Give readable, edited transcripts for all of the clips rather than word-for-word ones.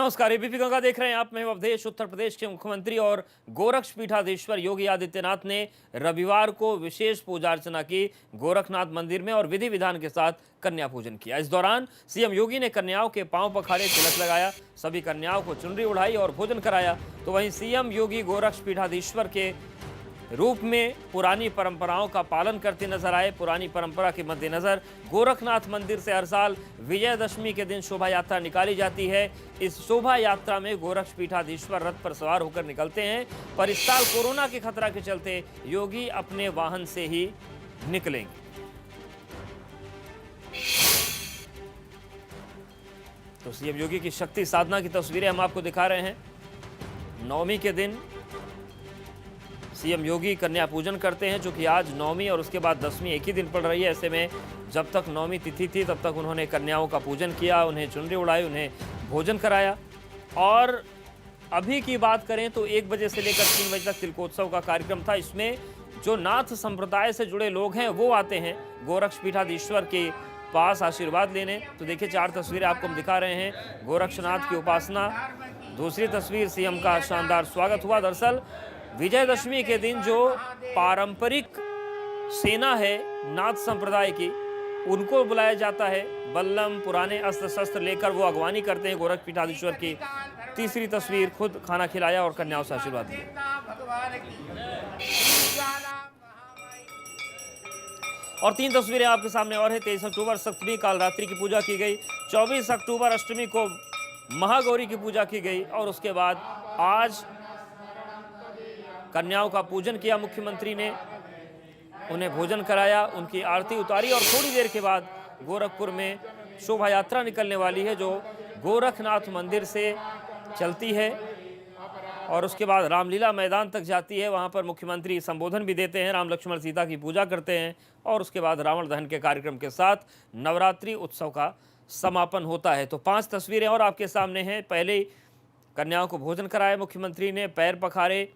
नमस्कार, एबीपी गंगा देख रहे हैं आप। मैं अवधेश। उत्तर प्रदेश के मुख्यमंत्री और गोरक्षपीठाधीश्वर योगी आदित्यनाथ ने रविवार को विशेष पूजा अर्चना की गोरखनाथ मंदिर में और विधि विधान के साथ कन्या पूजन किया। इस दौरान सीएम योगी ने कन्याओं के पांव पखारे, तिलक लगाया, सभी कन्याओं को चुनरी उड़ाई और भोजन कराया। तो वहीं सीएम योगी गोरक्षपीठाधीश्वर के रूप में पुरानी परंपराओं का पालन करते नजर आए। पुरानी परंपरा के मद्देनजर गोरखनाथ मंदिर से हर साल विजयदशमी के दिन शोभा यात्रा निकाली जाती है। इस शोभा यात्रा में गोरक्षपीठाधीश्वर रथ पर सवार होकर निकलते हैं, पर इस साल कोरोना के खतरा के चलते योगी अपने वाहन से ही निकलेंगे। तो सीएम योगी की शक्ति साधना की तस्वीरें हम आपको दिखा रहे हैं। नवमी के दिन सीएम योगी कन्या पूजन करते हैं, जो कि आज नवमी और उसके बाद दसवीं एक ही दिन पड़ रही है। ऐसे में जब तक नवमी तिथि थी तब तक उन्होंने कन्याओं का पूजन किया, उन्हें चुनरी उड़ाई, उन्हें भोजन कराया। और अभी की बात करें तो 1 बजे से लेकर 3 बजे तक तिलकोत्सव का कार्यक्रम था। इसमें जो नाथ संप्रदाय से जुड़े लोग हैं वो आते हैं गोरक्षपीठाधीश्वर के पास आशीर्वाद लेने। तो देखिए, 4 तस्वीरें आपको हम दिखा रहे हैं। गोरक्षनाथ की उपासना, दूसरी तस्वीर सीएम का शानदार स्वागत हुआ। दरअसल विजयदशमी के दिन जो पारंपरिक सेना है नाथ संप्रदाय की, उनको बुलाया जाता है। बल्लम, पुराने अस्त्र शस्त्र लेकर वो अगवानी करते हैं गोरक्षपीठाधीश्वर की। तीसरी तस्वीर, खुद खाना खिलाया और कन्याओं से आशीर्वाद लिया। और 3 तस्वीरें आपके सामने और है। 23 अक्टूबर सप्तमी काल रात्रि की पूजा की गई। 24 अक्टूबर अष्टमी को महागौरी की पूजा की गई और उसके बाद आज कन्याओं का पूजन किया मुख्यमंत्री ने, उन्हें भोजन कराया, उनकी आरती उतारी और थोड़ी देर के बाद गोरखपुर में शोभा यात्रा निकलने वाली है, जो गोरखनाथ मंदिर से चलती है और उसके बाद रामलीला मैदान तक जाती है। वहां पर मुख्यमंत्री संबोधन भी देते हैं, राम लक्ष्मण सीता की पूजा करते हैं और उसके बाद रावण दहन के कार्यक्रम के साथ नवरात्रि उत्सव का समापन होता है। तो 5 तस्वीरें और आपके सामने हैं। पहले कन्याओं को भोजन कराया मुख्यमंत्री ने, पैर पखारे,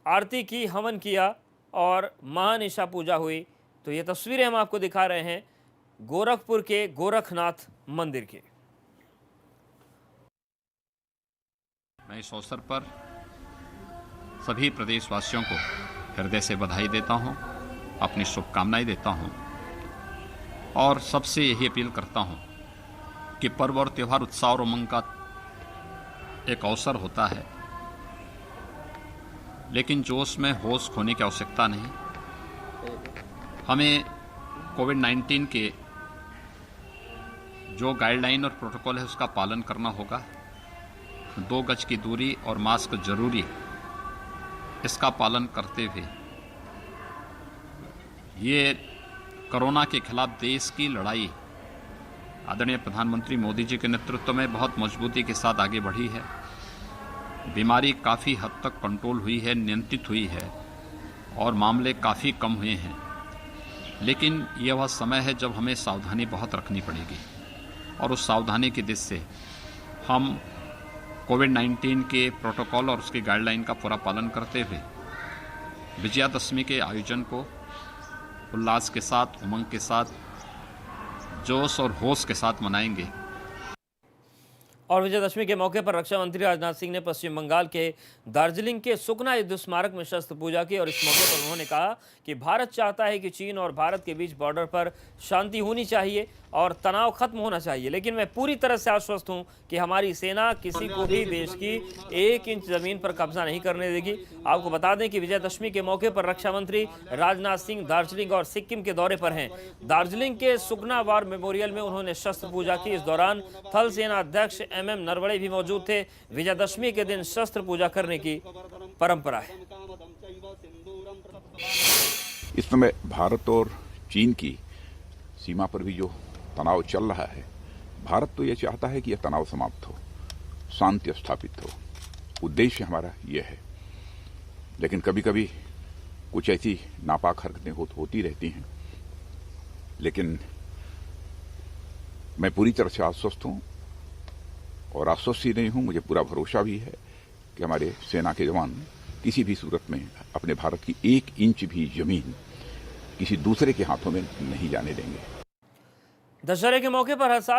आरती की, हवन किया और महानिशा पूजा हुई। तो ये तस्वीरें हम आपको दिखा रहे हैं गोरखपुर के गोरखनाथ मंदिर की। मैं इस अवसर पर सभी प्रदेशवासियों को हृदय से बधाई देता हूं, अपनी शुभकामनाएं देता हूं और सबसे यही अपील करता हूं कि पर्व और त्यौहार उत्साह और उमंग का एक अवसर होता है, लेकिन जोश में होश खोने की आवश्यकता नहीं। हमें कोविड-19 के जो गाइडलाइन और प्रोटोकॉल है उसका पालन करना होगा। 2 गज की दूरी और मास्क जरूरी, इसका पालन करते हुए ये कोरोना के खिलाफ देश की लड़ाई आदरणीय प्रधानमंत्री मोदी जी के नेतृत्व में बहुत मजबूती के साथ आगे बढ़ी है। बीमारी काफ़ी हद तक कंट्रोल हुई है, नियंत्रित हुई है और मामले काफ़ी कम हुए हैं। लेकिन यह वह समय है जब हमें सावधानी बहुत रखनी पड़ेगी और उस सावधानी की दिशा से हम कोविड-19 के प्रोटोकॉल और उसके गाइडलाइन का पूरा पालन करते हुए विजयादशमी के आयोजन को उल्लास के साथ, उमंग के साथ, जोश और होश के साथ मनाएंगे। और विजयदशमी के मौके पर रक्षा मंत्री राजनाथ सिंह ने पश्चिम बंगाल के दार्जिलिंग के सुकना युद्ध स्मारक में शस्त्र पूजा की और इस मौके पर उन्होंने कहा कि भारत चाहता है कि चीन और भारत के बीच बॉर्डर पर शांति होनी चाहिए और तनाव खत्म होना चाहिए, लेकिन मैं पूरी तरह से आश्वस्त हूं कि हमारी सेना किसी को भी देश की 1 इंच जमीन पर कब्जा नहीं करने देगी। आपको बता दें कि विजयदशमी के मौके पर रक्षा मंत्री राजनाथ सिंह दार्जिलिंग और सिक्किम के दौरे पर हैं। दार्जिलिंग के सुकना वार मेमोरियल में उन्होंने शस्त्र पूजा की। इस दौरान थल सेना अध्यक्ष MM नरवणे भी मौजूद थे। विजयदशमी के दिन शस्त्र पूजा करने की परंपरा है। इस समय भारत और चीन की सीमा पर भी जो तनाव चल रहा है, भारत तो ये चाहता है कि यह तनाव समाप्त हो, शांति स्थापित हो। उद्देश्य हमारा यह है, लेकिन कभी कभी कुछ ऐसी नापाक हरकतें होती रहती हैं। लेकिन मैं पूरी तरह से आश्वस्त हूं और आश्वस्त ही नहीं हूं, मुझे पूरा भरोसा भी है कि हमारे सेना के जवान किसी भी सूरत में अपने भारत की 1 इंच भी जमीन किसी दूसरे के हाथों में नहीं जाने देंगे। दशहरे के मौके पर हर साल